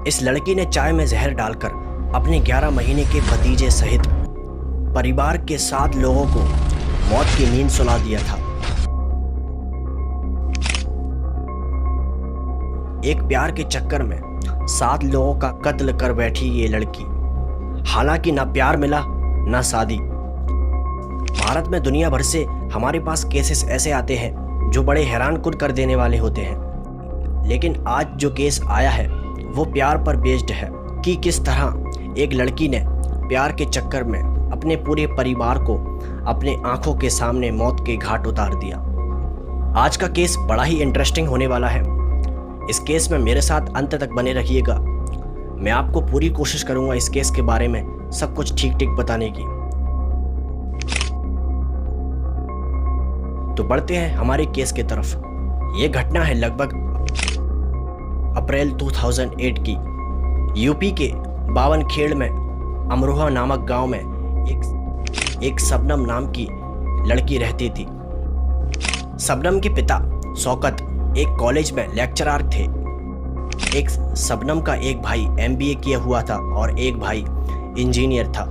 इस लड़की ने चाय में जहर डालकर अपने 11 महीने के भतीजे सहित परिवार के 7 लोगों को मौत की नींद सुला दिया था। एक प्यार के चक्कर में 7 लोगों का कत्ल कर बैठी ये लड़की। हालांकि ना प्यार मिला ना शादी। भारत में दुनिया भर से हमारे पास केसेस ऐसे आते हैं जो बड़े हैरानकुन कर देने वाले होते हैं, लेकिन आज जो केस आया है वो प्यार पर बेस्ड है कि किस तरह एक लड़की ने प्यार के चक्कर में अपने पूरे परिवार को अपने आंखों के सामने मौत के घाट उतार दिया। आज का केस बड़ा ही इंटरेस्टिंग होने वाला है। इस केस में मेरे साथ अंत तक बने रहिएगा। मैं आपको पूरी कोशिश करूंगा इस केस के बारे में सब कुछ ठीक ठीक बताने की। तो बढ़ते हैं हमारे केस की तरफ। ये घटना है लगभग अप्रैल 2008 की। यूपी के बावनखेड़ में अमरोहा नामक गांव में एक शबनम नाम की लड़की रहती थी। शबनम के पिता शौकत एक कॉलेज में लेक्चरर थे। एक शबनम का एक भाई MBA किया हुआ था और एक भाई इंजीनियर था।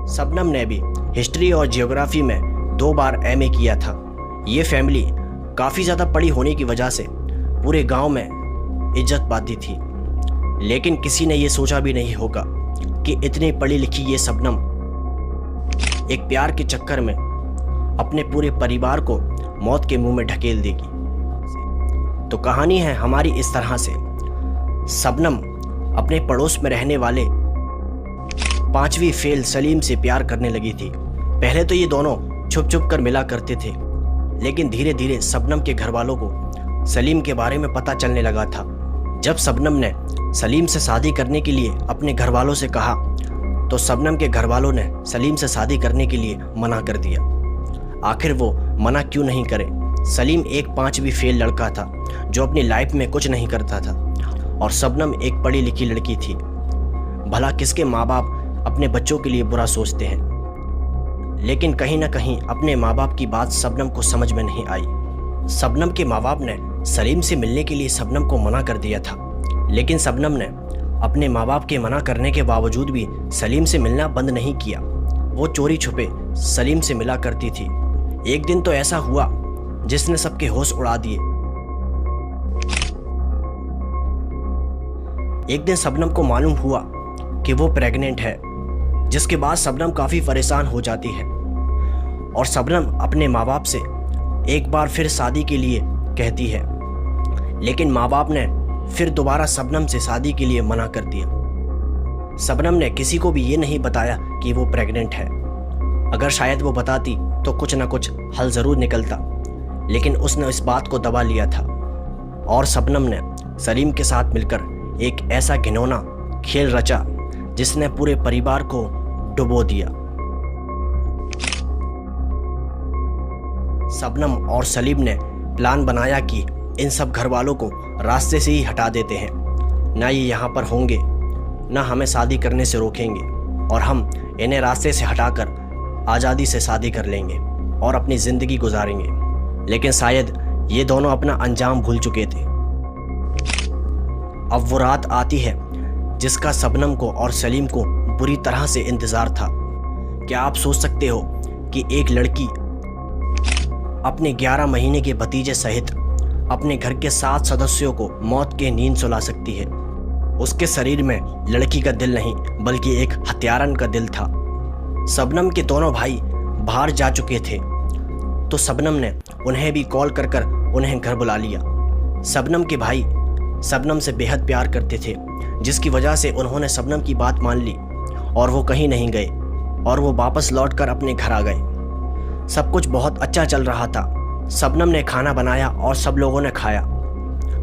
शबनम ने भी हिस्ट्री और जियोग्राफी में 2 बार MA किया था। ये फैमिली काफ़ी ज़्यादा पढ़ी होने की वजह से पूरे गांव में इज्जत पाती थी, लेकिन किसी ने ये सोचा भी नहीं होगा कि इतनी पढ़ी लिखी ये शबनम एक प्यार के चक्कर में अपने पूरे परिवार को मौत के मुंह में ढकेल देगी। तो कहानी है हमारी इस तरह से। शबनम अपने पड़ोस में रहने वाले 5वीं फेल सलीम से प्यार करने लगी थी। पहले तो ये दोनों छुप छुप कर मिला करते थे, लेकिन धीरे धीरे शबनम के घर वालों को सलीम के बारे में पता चलने लगा था। जब शबनम ने सलीम से शादी करने के लिए अपने घर वालों से कहा तो शबनम के घर वालों ने सलीम से शादी करने के लिए मना कर दिया। आखिर वो मना क्यों नहीं करे। सलीम एक 5वीं फेल लड़का था जो अपनी लाइफ में कुछ नहीं करता था और शबनम एक पढ़ी लिखी लड़की थी। भला किसके माँ बाप अपने बच्चों के लिए बुरा सोचते हैं, लेकिन कहीं ना कहीं अपने माँ बाप की बात शबनम को समझ में नहीं आई। शबनम के माँ बाप ने सलीम से मिलने के लिए शबनम को मना कर दिया था, लेकिन शबनम ने अपने माँ बाप के मना करने के बावजूद भी सलीम से मिलना बंद नहीं किया। वो चोरी छुपे सलीम से मिला करती थी। एक दिन तो ऐसा हुआ जिसने सबके होश उड़ा दिए। एक दिन शबनम को मालूम हुआ कि वो प्रेग्नेंट है, जिसके बाद शबनम काफ़ी परेशान हो जाती है और शबनम अपने माँ बाप से एक बार फिर शादी के लिए कहती है, लेकिन माँ बाप ने फिर दोबारा शबनम से शादी के लिए मना कर दिया। शबनम ने किसी को भी ये नहीं बताया कि वो प्रेग्नेंट है। अगर शायद वो बताती तो कुछ ना कुछ हल ज़रूर निकलता, लेकिन उसने इस बात को दबा लिया था और शबनम ने सलीम के साथ मिलकर एक ऐसा घिनौना खेल रचा जिसने पूरे परिवार को डुबो दिया। शबनम और सलीम ने प्लान बनाया कि इन सब घर वालों को रास्ते से ही हटा देते हैं। ना ये यहाँ पर होंगे, ना हमें शादी करने से रोकेंगे और हम इन्हें रास्ते से हटाकर आज़ादी से शादी कर लेंगे और अपनी ज़िंदगी गुजारेंगे। लेकिन शायद ये दोनों अपना अंजाम भूल चुके थे। अब वो रात आती है जिसका शबनम को और सलीम को बुरी तरह से इंतज़ार था। क्या आप सोच सकते हो कि एक लड़की अपने 11 महीने के भतीजे सहित अपने घर के 7 सदस्यों को मौत की नींद सुला सकती है? उसके शरीर में लड़की का दिल नहीं बल्कि एक हत्यारन का दिल था। शबनम के दोनों भाई बाहर जा चुके थे तो शबनम ने उन्हें भी कॉल कर कर उन्हें घर बुला लिया। शबनम के भाई शबनम से बेहद प्यार करते थे, जिसकी वजह से उन्होंने शबनम की बात मान ली और वो कहीं नहीं गए और वो वापस लौटकर अपने घर आ गए। सब कुछ बहुत अच्छा चल रहा था। शबनम ने खाना बनाया और सब लोगों ने खाया।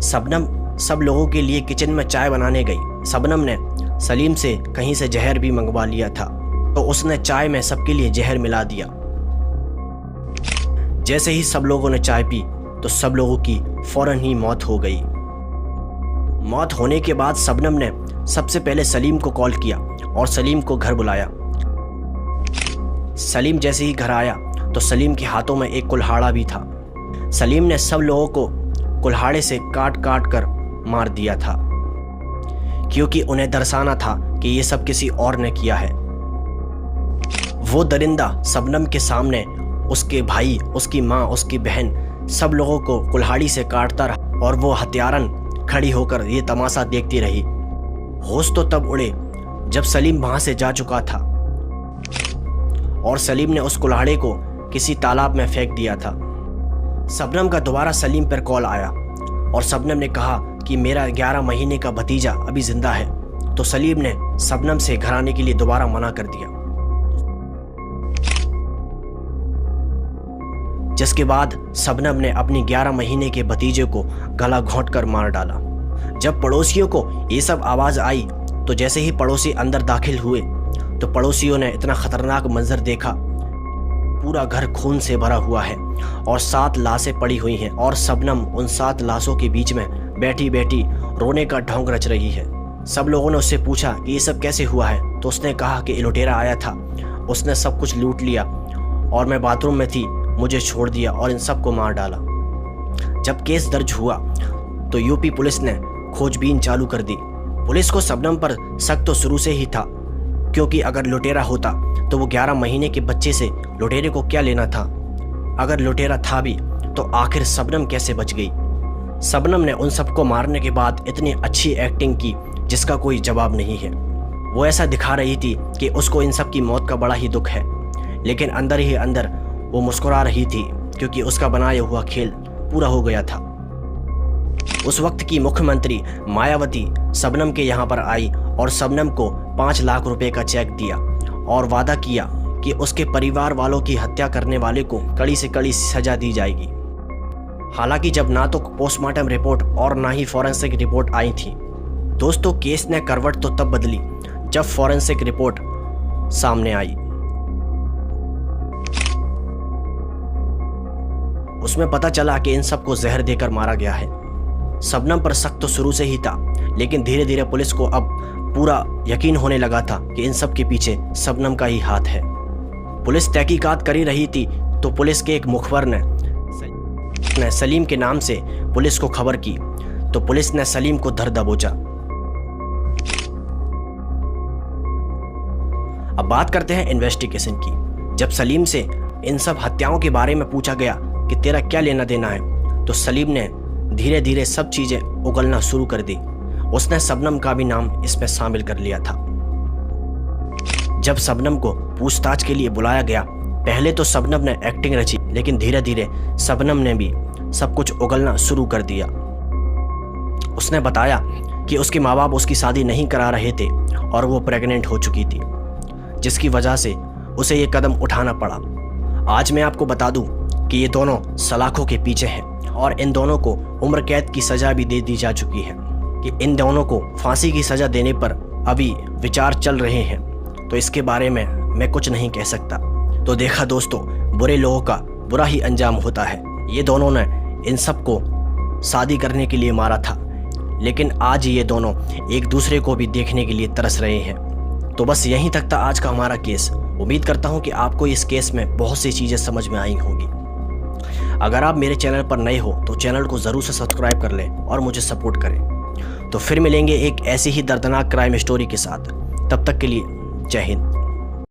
शबनम सब लोगों के लिए किचन में चाय बनाने गई। शबनम ने सलीम से कहीं से जहर भी मंगवा लिया था, तो उसने चाय में सबके लिए जहर मिला दिया। जैसे ही सब लोगों ने चाय पी तो सब लोगों की फौरन ही मौत हो गई। मौत होने के बाद शबनम ने सबसे पहले सलीम को कॉल किया और सलीम को घर बुलाया। सलीम जैसे ही घर आया तो सलीम के हाथों में एक कुल्हाड़ा भी था। सलीम ने सब लोगों को कुल्हाड़े से काट काट कर मार दिया था। क्योंकि उन्हें दर्शाना था कि ये सब किसी और ने किया है। वो दरिंदा शबनम के सामने उसके भाई, उसकी माँ, उसकी बहन, सब लोगों को कुल्हाड़ी से काटता रहा और वो हत्यारन खड़ी होकर ये तमाशा देखती रही। होश तो तब उड़े जब सलीम वहां से जा चुका था और सलीम ने उस कुल्हाड़े को किसी तालाब में फेंक दिया था। शबनम का दोबारा सलीम पर कॉल आया और शबनम ने कहा कि मेरा 11 महीने का भतीजा अभी जिंदा है। तो सलीम ने शबनम से घर आने के लिए दोबारा मना कर दिया, जिसके बाद शबनम ने अपनी 11 महीने के भतीजे को गला घोंटकर मार डाला। जब पड़ोसियों को ये सब आवाज आई तो जैसे ही पड़ोसी अंदर दाखिल हुए तो पड़ोसियों ने इतना खतरनाक मंजर देखा। पूरा घर खून से भरा हुआ है और 7 लाशें पड़ी हुई हैं और शबनम उन 7 लाशों के बीच में बैठी बैठी रोने का ढोंग रच रही है। सब लोगों ने उससे पूछा कि ये सब कैसे हुआ है, तो उसने कहा कि लुटेरा आया था, उसने सब कुछ लूट लिया और मैं बाथरूम में थी, मुझे छोड़ दिया और इन सबको मार डाला। जब केस दर्ज हुआ तो यूपी पुलिस ने खोजबीन चालू कर दी। पुलिस को शबनम पर शक तो शुरू से ही था, क्योंकि अगर लुटेरा होता तो वो 11 महीने के बच्चे से लुटेरे को क्या लेना था। अगर लुटेरा था भी तो आखिर शबनम कैसे बच गई। शबनम ने उन सबको मारने के बाद इतनी अच्छी एक्टिंग की जिसका कोई जवाब नहीं है। वो ऐसा दिखा रही थी कि उसको इन सब की मौत का बड़ा ही दुख है, लेकिन अंदर ही अंदर वो मुस्कुरा रही थी क्योंकि उसका बनाया हुआ खेल पूरा हो गया था। उस वक्त की मुख्यमंत्री मायावती शबनम के यहाँ पर आई और शबनम को 5 लाख रुपए का चेक दिया और वादा किया कि उसके परिवार वालों की हत्या करने वाले को कड़ी से कड़ी सजा दी जाएगी। हालांकि जब ना तो पोस्टमार्टम रिपोर्ट और ना ही फॉरेंसिक रिपोर्ट आई थी। दोस्तों, केस ने करवट तो तब बदली जब फॉरेंसिक रिपोर्ट सामने आई। उसमें पता चला कि इन सबको जहर देकर मारा गया है। शबनम पर शक तो शुरू से ही था, लेकिन धीरे धीरे पुलिस को अब पूरा यकीन होने लगा था कि इन सब के पीछे शबनम का ही हाथ है। पुलिस तहकीकात कर ही रही थी तो पुलिस के एक मुखबर ने सलीम के नाम से पुलिस को खबर की, तो पुलिस ने सलीम को धर दबोचा। अब बात करते हैं इन्वेस्टिगेशन की। जब सलीम से इन सब हत्याओं के बारे में पूछा गया कि तेरा क्या लेना देना है, तो सलीम ने धीरे धीरे सब चीजें उगलना शुरू कर दी। उसने शबनम का भी नाम इसमें शामिल कर लिया था। जब शबनम को पूछताछ के लिए बुलाया गया, पहले तो शबनम ने एक्टिंग रची, लेकिन धीरे धीरे शबनम ने भी सब कुछ उगलना शुरू कर दिया। उसने बताया कि उसके माँ बाप उसकी शादी नहीं करा रहे थे और वो प्रेग्नेंट हो चुकी थी, जिसकी वजह से उसे ये कदम उठाना पड़ा। आज मैं आपको बता दूं कि ये दोनों सलाखों के पीछे हैं और इन दोनों को उम्र कैद की सजा भी दे दी जा चुकी है कि इन दोनों को फांसी की सजा देने पर अभी विचार चल रहे हैं। तो इसके बारे में मैं कुछ नहीं कह सकता। तो देखा दोस्तों, बुरे लोगों का बुरा ही अंजाम होता है। ये दोनों ने इन सबको शादी करने के लिए मारा था, लेकिन आज ये दोनों एक दूसरे को भी देखने के लिए तरस रहे हैं। तो बस यहीं तक था आज का हमारा केस। उम्मीद करता हूँ कि आपको इस केस में बहुत सी चीज़ें समझ में आई होंगी। अगर आप मेरे चैनल पर नए हो तो चैनल को ज़रूर से सब्सक्राइब कर लें और मुझे सपोर्ट करें। तो फिर मिलेंगे एक ऐसी ही दर्दनाक क्राइम स्टोरी के साथ। तब तक के लिए जय हिंद।